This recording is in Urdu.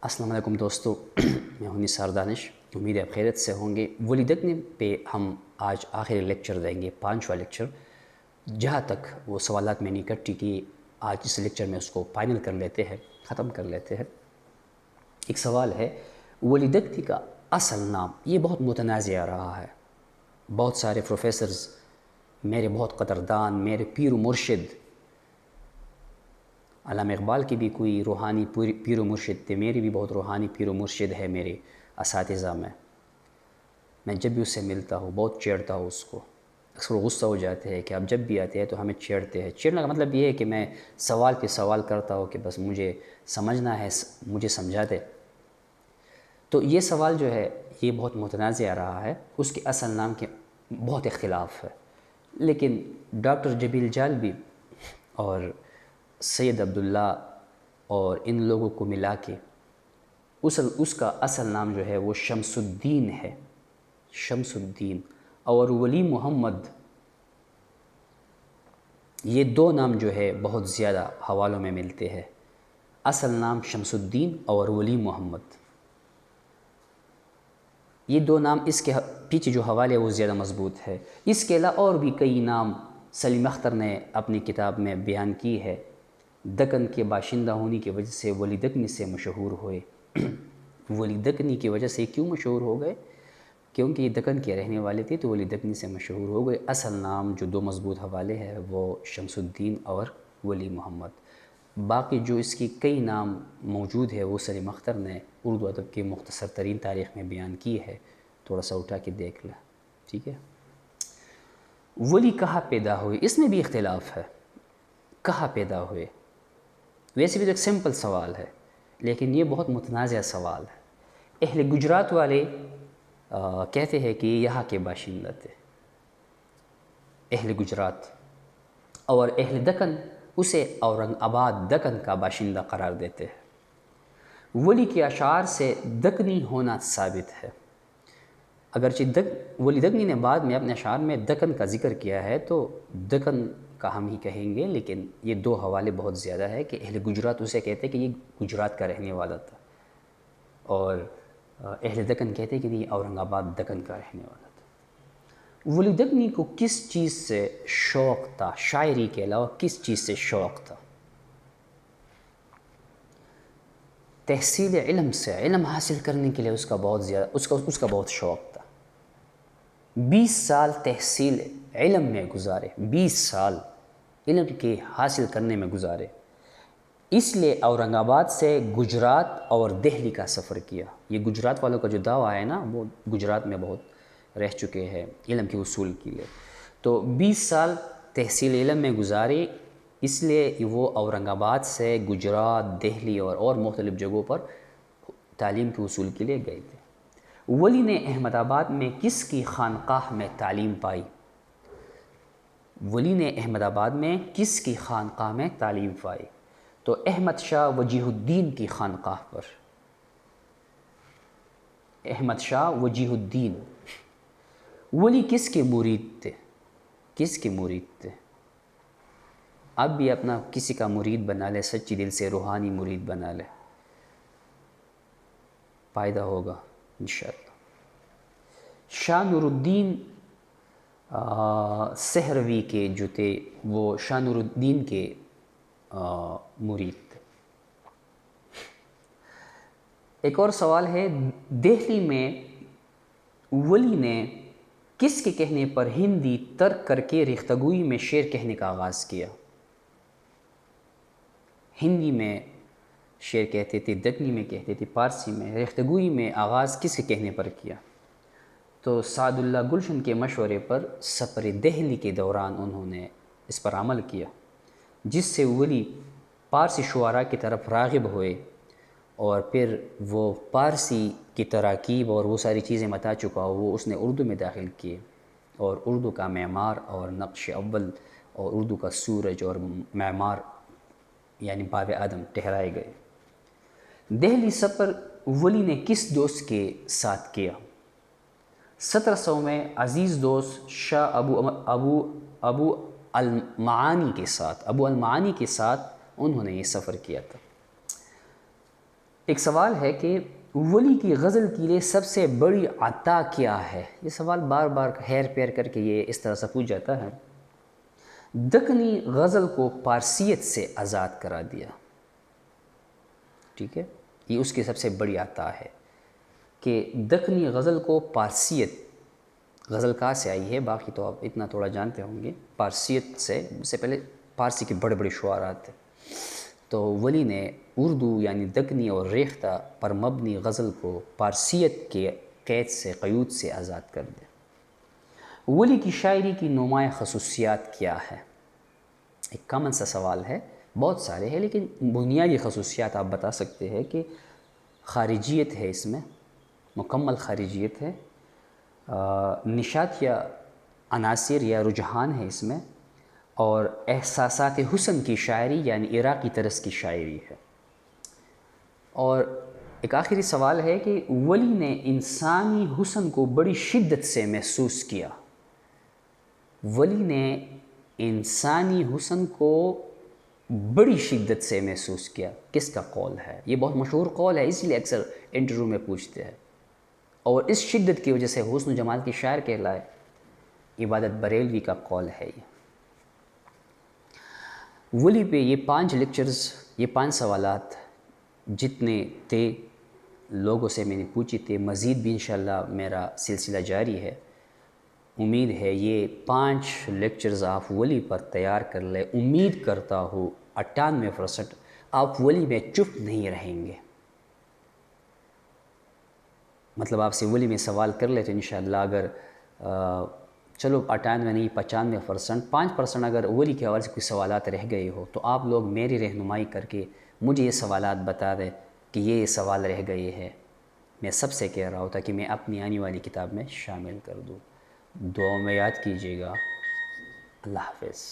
السلام علیکم دوستو، میں ہوں نثار دانش. امید ہے آپ خیریت سے ہوں گے. ولی دکنی پہ ہم آج آخری لیکچر دیں گے، 5واں لیکچر. جہاں تک وہ سوالات میں نے اکٹھی کی، آج اس لیکچر میں اس کو فائنل کر لیتے ہیں، ختم کر لیتے ہیں. ایک سوال ہے، ولی دکنی کا اصل نام. یہ بہت متنازع رہا ہے. بہت سارے پروفیسرز، میرے بہت قدردان، میرے پیر و مرشد، علامہ اقبال کی بھی کوئی روحانی پیر و مرشد تھے، میری بھی بہت روحانی پیر و مرشد ہے میرے اساتذہ میں جب بھی اس سے ملتا ہوں بہت چھیڑتا ہوں اس کو. اکثر وہ غصہ ہو جاتے ہیں کہ آپ جب بھی آتے ہیں تو ہمیں چھیڑتے ہیں. چھیڑنے کا مطلب یہ ہے کہ میں سوال پہ سوال کرتا ہوں کہ بس مجھے سمجھنا ہے، مجھے سمجھا دے. تو یہ سوال جو ہے یہ بہت متنازع رہا ہے. اس کے اصل نام کے بہت اختلاف ہے، لیکن ڈاکٹر جبیل جالبی اور سید عبداللہ اور ان لوگوں کو ملا کے اس کا اصل نام جو ہے وہ شمس الدین ہے. شمس الدین اور ولی محمد، یہ دو نام جو ہے بہت زیادہ حوالوں میں ملتے ہیں. اصل نام شمس الدین اور ولی محمد، یہ دو نام. اس کے پیچھے جو حوالے وہ زیادہ مضبوط ہے. اس کے علاوہ اور بھی کئی نام سلیم اختر نے اپنی کتاب میں بیان کی ہے. دکن کے باشندہ ہونے کی وجہ سے ولی دکنی سے مشہور ہوئے. ولی دکنی کی وجہ سے کیوں مشہور ہو گئے؟ کیونکہ یہ دکن کے رہنے والے تھے تو ولی دکنی سے مشہور ہو گئے. اصل نام جو دو مضبوط حوالے ہیں وہ شمس الدین اور ولی محمد. باقی جو اس کی کئی نام موجود ہے وہ سلیم اختر نے اردو ادب کی مختصر ترین تاریخ میں بیان کی ہے. تھوڑا سا اٹھا کے دیکھ لیں، ٹھیک ہے. ولی کہاں پیدا ہوئے، اس میں بھی اختلاف ہے. کہاں پیدا ہوئے؟ ویسے بھی تو ایک سمپل سوال ہے، لیکن یہ بہت متنازع سوال ہے. اہل گجرات والے کہتے ہیں کہ یہاں کے باشندہ تھے، اہل گجرات. اور اہل دکن اسے اورنگ آباد دکن کا باشندہ قرار دیتے ہیں. ولی کے اشعار سے دکنی ہونا ثابت ہے. اگرچہ ولی دکنی نے بعد میں اپنے اشعار میں دکن کا ذکر کیا ہے تو دکن کا ہم ہی کہیں گے، لیکن یہ دو حوالے بہت زیادہ ہے کہ اہل گجرات اسے کہتے ہیں کہ یہ گجرات کا رہنے والا تھا، اور اہل دکن کہتے ہیں کہ یہ اورنگ آباد دکن کا رہنے والا تھا. ولی دکنی کو کس چیز سے شوق تھا؟ شاعری کے علاوہ کس چیز سے شوق تھا؟ تحصیل علم سے، علم حاصل کرنے کے لیے اس کا بہت زیادہ اس کا بہت شوق تھا. 20 سال تحصیل علم میں گزارے، 20 سال علم کے حاصل کرنے میں گزارے. اس لیے اورنگ آباد سے گجرات اور دہلی کا سفر کیا. یہ گجرات والوں کا جو دعویٰ ہے نا، وہ گجرات میں بہت رہ چکے ہیں علم کے اصول کے لیے. تو 20 سال تحصیل علم میں گزارے، اس لیے وہ اورنگ آباد سے گجرات، دہلی اور مختلف جگہوں پر تعلیم کے اصول کے لیے گئے تھے. ولی نے احمد آباد میں کس کی خانقاہ میں تعلیم پائی؟ ولی نے احمد آباد میں کس کی خانقاہ میں تعلیم پائی؟ تو احمد شاہ وجیہ الدین کی خانقاہ پر. احمد شاہ وجیہ الدین. ولی کس کے مرید تھے؟ کس کے مرید تھے؟ اب بھی اپنا کسی کا مرید بنا لے، سچی دل سے روحانی مرید بنا لے، فائدہ ہوگا انشاءاللہ. شاہ نور الدین سہروی کے جو تھے وہ شاہ نور الدین کے مرید تھے. ایک اور سوال ہے، دہلی میں ولی نے کس کے کہنے پر ہندی ترک کر کے ریختگوئی میں شعر کہنے کا آغاز کیا؟ ہندی میں شعر کہتے تھے، دکنی میں کہتے تھے، پارسی میں. ریختگوئی میں آغاز کس کے کہنے پر کیا؟ تو سعد اللہ گلشن کے مشورے پر سفر دہلی کے دوران انہوں نے اس پر عمل کیا، جس سے ولی پارسی شعراء کی طرف راغب ہوئے. اور پھر وہ پارسی کی تراکیب اور وہ ساری چیزیں بتا چکا وہ اس نے اردو میں داخل کیے، اور اردو کا معمار اور نقش اول اور اردو کا سورج اور معمار یعنی باب آدم ٹھہرائے گئے. دہلی سفر ولی نے کس دوست کے ساتھ کیا؟ 1700 میں عزیز دوست شاہ ابو المعانی کے ساتھ انہوں نے یہ سفر کیا تھا. ایک سوال ہے کہ ولی کی غزل کے لیے سب سے بڑی عطا کیا ہے؟ یہ سوال بار بار ہیر پیر کر کے یہ اس طرح سے پوچھ جاتا ہے۔ دکنی غزل کو پارسیت سے آزاد کرا دیا، ٹھیک ہے، یہ اس کی سب سے بڑی عطا ہے کہ دکنی غزل کو پارسیت، غزل کہاں سے آئی ہے باقی تو آپ اتنا تھوڑا جانتے ہوں گے، پارسیت سے پہلے پارسی کے بڑے بڑے شعراء تھے، تو ولی نے اردو یعنی دکنی اور ریختہ پر مبنی غزل کو پارسیت کے قید سے، قیود سے آزاد کر دیا۔ ولی کی شاعری کی نمایاں خصوصیات کیا ہے؟ ایک کامن سا سوال ہے، بہت سارے ہیں لیکن بنیادی خصوصیات آپ بتا سکتے ہیں کہ خارجیت ہے، اس میں مکمل خارجیت ہے، نشات یا عناصر یا رجحان ہے اس میں، اور احساسات حسن کی شاعری یعنی عراقی طرز کی شاعری ہے۔ اور ایک آخری سوال ہے کہ ولی نے انسانی حسن کو بڑی شدت سے محسوس کیا، ولی نے انسانی حسن کو بڑی شدت سے محسوس کیا، کس کا قول ہے؟ یہ بہت مشہور قول ہے، اس لیے اکثر انٹرویو میں پوچھتے ہیں، اور اس شدت کی وجہ سے حسن و جمال کی شاعر کہلائے۔ عبادت بریلوی کا قول ہے یہ۔ ولی پہ یہ 5 لیکچرز، یہ 5 سوالات جتنے تھے لوگوں سے میں نے پوچھی تھے، مزید بھی انشاءاللہ میرا سلسلہ جاری ہے۔ امید ہے یہ 5 لیکچرز آپ ولی پر تیار کر لیں، امید کرتا ہوں 98% آپ ولی میں چپ نہیں رہیں گے، مطلب آپ سے ولی میں سوال کر لے تو انشاءاللہ اگر چلو 98 نہیں 95%، 5% اگر ولی کے حوالے سے کوئی سوالات رہ گئے ہو تو آپ لوگ میری رہنمائی کر کے مجھے یہ سوالات بتا دیں کہ یہ سوال رہ گئے ہیں، میں سب سے کہہ رہا ہوں تاکہ میں اپنی آنے والی کتاب میں شامل کر دوں۔ دعاؤں میں یاد کیجیے گا۔ اللہ حافظ۔